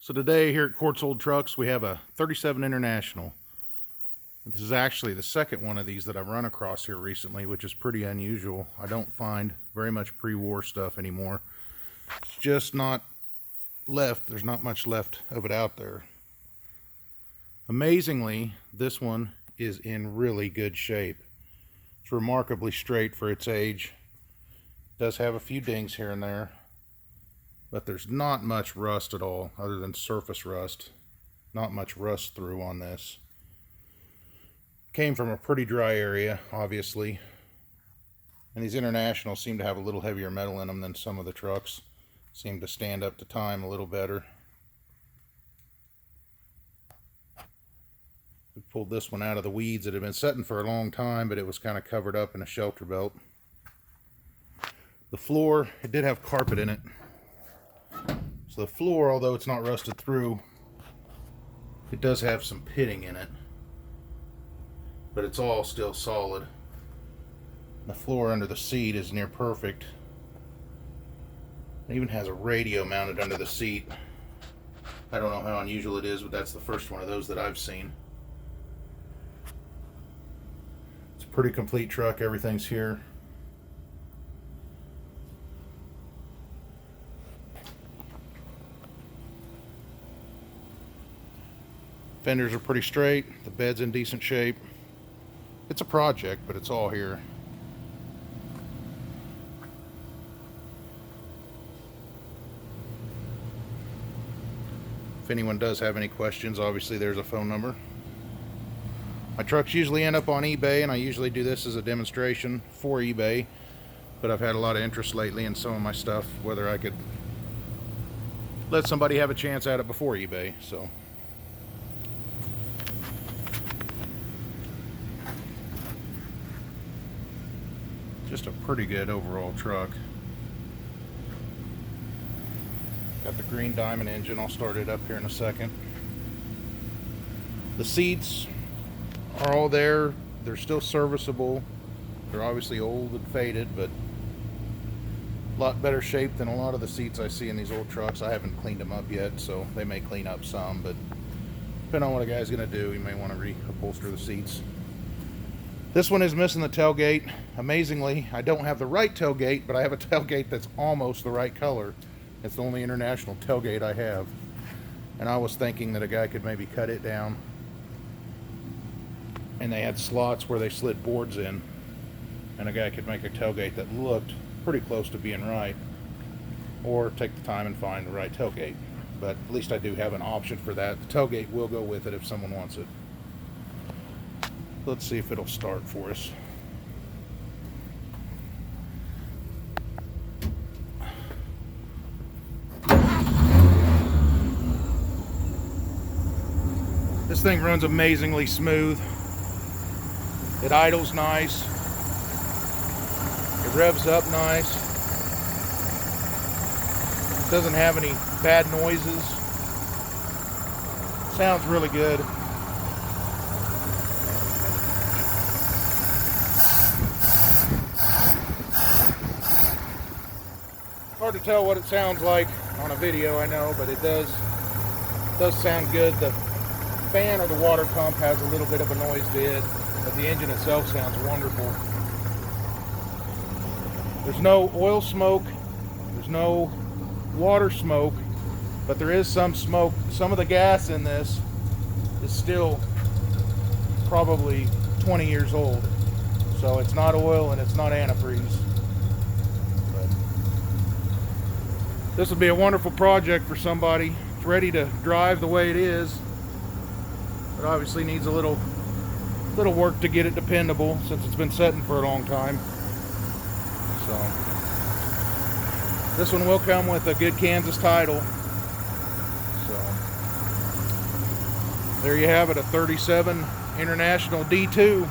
So today here at Corts Old Trucks we have a 37 International. This is actually the second one of these that I've run across here recently, which is pretty unusual. I don't find very much pre-war stuff anymore. It's just not left. There's not much left of it out there. Amazingly, this one is in really good shape. It's remarkably straight for its age. It does have a few dings here and there, but there's not much rust at all, other than surface rust. Not much rust through on this. Came from a pretty dry area, obviously. And these Internationals seem to have a little heavier metal in them than some of the trucks. Seem to stand up to time a little better. We pulled this one out of the weeds. It had been sitting for a long time, but it was kind of covered up in a shelter belt. The floor, it did have carpet in it. So the floor, although it's not rusted through, it does have some pitting in it. But it's all still solid. The floor under the seat is near perfect. It even has a radio mounted under the seat. I don't know how unusual it is, but that's the first one of those that I've seen. It's a pretty complete truck. Everything's here. Fenders are pretty straight. The bed's in decent shape. It's a project, but it's all here. If anyone does have any questions, obviously there's a phone number. My trucks usually end up on eBay, and I usually do this as a demonstration for eBay, but I've had a lot of interest lately in some of my stuff, whether I could let somebody have a chance at it before eBay. So just a pretty good overall truck. Got the green diamond engine. I'll start it up here in a second. The seats are all there. They're still serviceable. They're obviously old and faded, but a lot better shape than a lot of the seats I see in these old trucks. I haven't cleaned them up yet, so they may clean up some, but depending on what a guy's going to do, you may want to reupholster the seats. This one is missing the tailgate. Amazingly, I don't have the right tailgate, but I have a tailgate that's almost the right color. It's the only International tailgate I have. And I was thinking that a guy could maybe cut it down. And they had slots where they slid boards in. And a guy could make a tailgate that looked pretty close to being right. Or take the time and find the right tailgate. But at least I do have an option for that. The tailgate will go with it if someone wants it. Let's see if it'll start for us. This thing runs amazingly smooth. It idles nice. It revs up nice. It doesn't have any bad noises. Sounds really good. Hard to tell what it sounds like on a video, I know, but it does sound good. The fan or the water pump has a little bit of a noise to it, but the engine itself sounds wonderful. There's no oil smoke, there's no water smoke, but there is some smoke. Some of the gas in this is still probably 20 years old, so it's not oil and it's not antifreeze. This would be a wonderful project for somebody. It's ready to drive the way it is. It obviously needs a little work to get it dependable since it's been sitting for a long time. So this one will come with a good Kansas title. So there you have it, a 37 International D2.